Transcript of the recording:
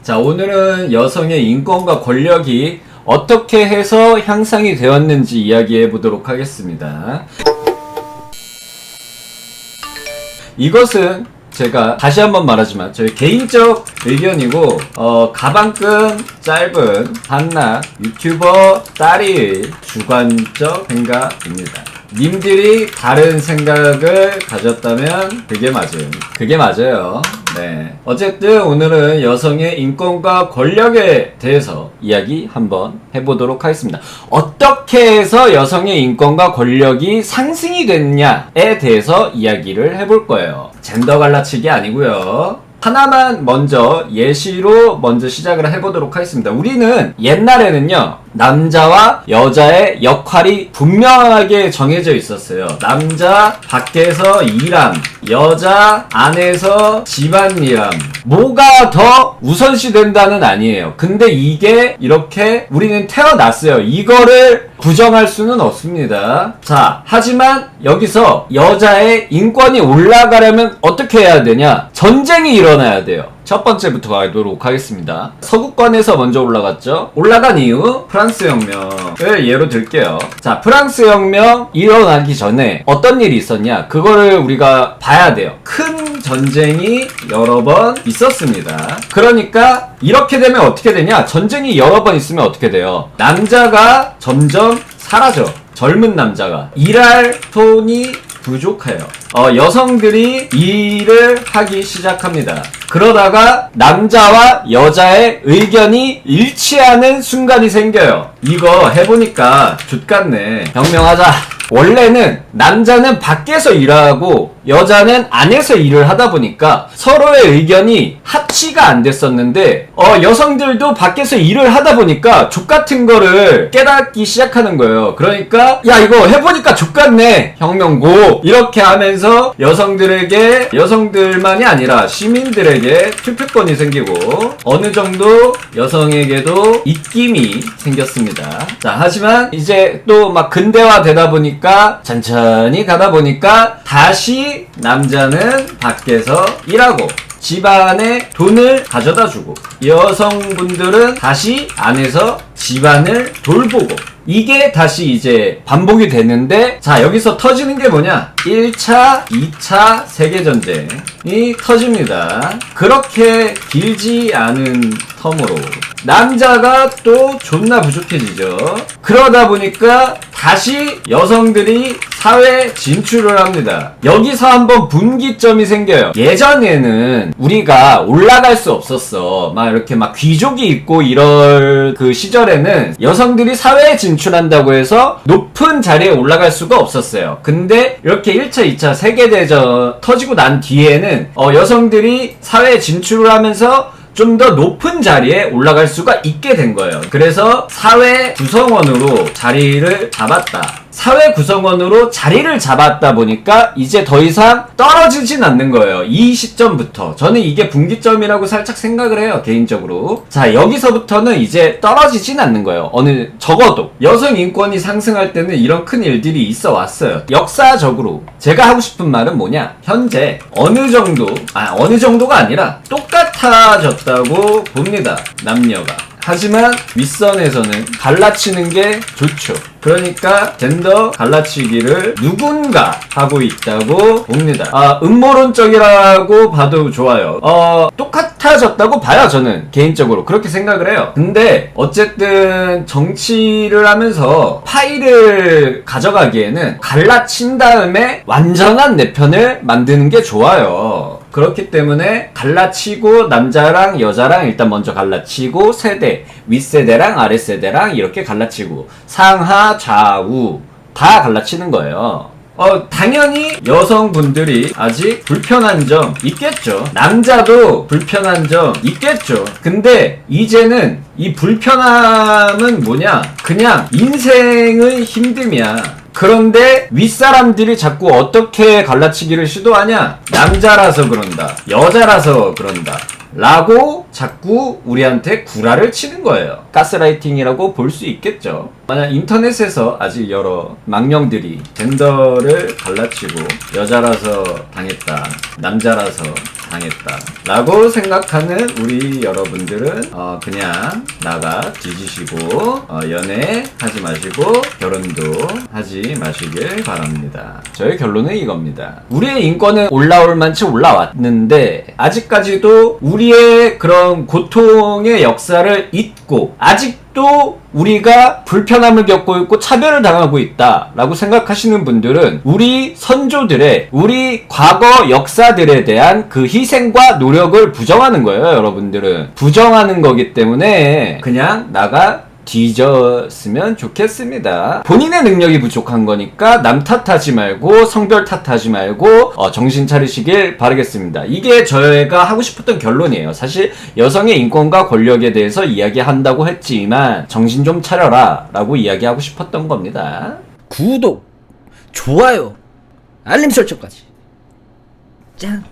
자, 오늘은 여성의 인권과 권력이 어떻게 해서 향상이 되었는지 이야기해 보도록 하겠습니다. 이것은 제가 다시 한번 말하지만 저희 개인적 의견이고 가방끈 짧은 한낱 유튜버 딸이의 주관적 생각입니다. 님들이 다른 생각을 가졌다면 그게 맞아요. 네. 어쨌든 오늘은 여성의 인권과 권력에 대해서 이야기 한번 해보도록 하겠습니다. 어떻게 해서 여성의 인권과 권력이 상승이 됐냐에 대해서 이야기를 해볼 거예요. 젠더 갈라치기 아니고요. 하나만 먼저 예시로 먼저 시작을 해보도록 하겠습니다. 우리는 옛날에는요, 남자와 여자의 역할이 분명하게 정해져 있었어요. 남자 밖에서 일함, 여자 안에서 집안일함. 뭐가 더 우선시 된다는 아니에요. 근데 이게 이렇게 우리는 태어났어요. 이거를 부정할 수는 없습니다. 자, 하지만 여기서 여자의 인권이 올라가려면 어떻게 해야 되냐? 전쟁이 일어나야 돼요. 첫 번째부터 가도록 하겠습니다. 서구권에서 먼저 올라갔죠. 올라간 이유 프랑스 혁명을 예로 들게요. 자, 프랑스 혁명 일어나기 전에 어떤 일이 있었냐? 그거를 우리가 봐야 돼요. 큰 전쟁이 여러 번 있었습니다. 그러니까 이렇게 되면 어떻게 되냐? 전쟁이 여러 번 있으면 어떻게 돼요? 남자가 점점 사라져. 젊은 남자가 일할 돈이 부족해요. 여성들이 일을 하기 시작합니다. 그러다가 남자와 여자의 의견이 일치하는 순간이 생겨요. 이거 해보니까 좆같네. 혁명하자. 원래는 남자는 밖에서 일하고 여자는 안에서 일을 하다 보니까 서로의 의견이 합치가 안 됐었는데 여성들도 밖에서 일을 하다 보니까 족같은 거를 깨닫기 시작하는 거예요. 그러니까 야, 이거 해보니까 족같네, 혁명고. 이렇게 하면서 여성들만이 아니라 시민들에게 투표권이 생기고 어느 정도 여성에게도 입김이 생겼습니다. 자, 하지만 이제 또 막 근대화 되다 보니까 천천히 가다 보니까 다시 남자는 밖에서 일하고 집안에 돈을 가져다 주고 여성분들은 다시 안에서 집안을 돌보고 이게 다시 이제 반복이 되는데, 자, 여기서 터지는 게 뭐냐? 1차, 2차 세계전쟁이 터집니다. 그렇게 길지 않은 텀으로 남자가 또 존나 부족해지죠. 그러다 보니까 다시 여성들이 사회에 진출을 합니다. 여기서 한번 분기점이 생겨요. 예전에는 우리가 올라갈 수 없었어. 막 이렇게 막 귀족이 있고 이럴 그 시절에는 여성들이 사회에 진출한다고 해서 높은 자리에 올라갈 수가 없었어요. 근데 이렇게 1차, 2차 세계대전 터지고 난 뒤에는 여성들이 사회에 진출을 하면서 좀 더 높은 자리에 올라갈 수가 있게 된 거예요. 그래서 사회 구성원으로 자리를 잡았다. 사회 구성원으로 자리를 잡았다 보니까 이제 더 이상 떨어지진 않는 거예요. 이 시점부터. 저는 이게 분기점이라고 살짝 생각을 해요, 개인적으로. 자, 여기서부터는 이제 떨어지진 않는 거예요. 적어도 여성 인권이 상승할 때는 이런 큰 일들이 있어 왔어요. 역사적으로. 제가 하고 싶은 말은 뭐냐? 현재 어느 정도가 아니라 똑같아졌다고 봅니다, 남녀가. 하지만 윗선에서는 갈라치는 게 좋죠. 그러니까 젠더 갈라치기를 누군가 하고 있다고 봅니다. 음모론적이라고 봐도 좋아요. 똑같아졌다고 봐요, 저는 개인적으로 그렇게 생각을 해요. 근데 어쨌든 정치를 하면서 파이를 가져가기에는 갈라친 다음에 완전한 내 편을 만드는 게 좋아요. 그렇기 때문에 갈라치고 남자랑 여자랑 일단 먼저 갈라치고 세대, 윗세대랑 아랫세대랑 이렇게 갈라치고 상하, 좌우 다 갈라치는 거예요. 당연히 여성분들이 아직 불편한 점 있겠죠. 남자도 불편한 점 있겠죠. 근데 이제는 이 불편함은 뭐냐? 그냥 인생의 힘듦이야. 그런데 윗사람들이 자꾸 어떻게 갈라치기를 시도하냐? 남자라서 그런다, 여자라서 그런다 라고 자꾸 우리한테 구라를 치는 거예요. 가스라이팅이라고 볼 수 있겠죠. 만약 인터넷에서 아직 여러 망령들이 젠더를 갈라치고 여자라서 당했다, 남자라서 당했다 라고 생각하는 우리 여러분들은 그냥 나가 뒤지시고 연애하지 마시고 결혼도 하지 마시길 바랍니다. 저의 결론은 이겁니다. 우리의 인권은 올라올 만치 올라왔는데 아직까지도 우리의 그런 고통의 역사를 잊고 아직도 우리가 불편함을 겪고 있고 차별을 당하고 있다 라고 생각하시는 분들은 우리 선조들의 우리 과거 역사들에 대한 그 희생과 노력을 부정하는 거예요. 여러분들은 부정하는 거기 때문에 그냥 나가 뒤졌으면 좋겠습니다. 본인의 능력이 부족한 거니까 남 탓하지 말고 성별 탓하지 말고 정신 차리시길 바라겠습니다. 이게 저희가 하고 싶었던 결론이에요. 사실 여성의 인권과 권력에 대해서 이야기한다고 했지만 정신 좀 차려라 라고 이야기하고 싶었던 겁니다. 구독, 좋아요, 알림 설정까지. 짠.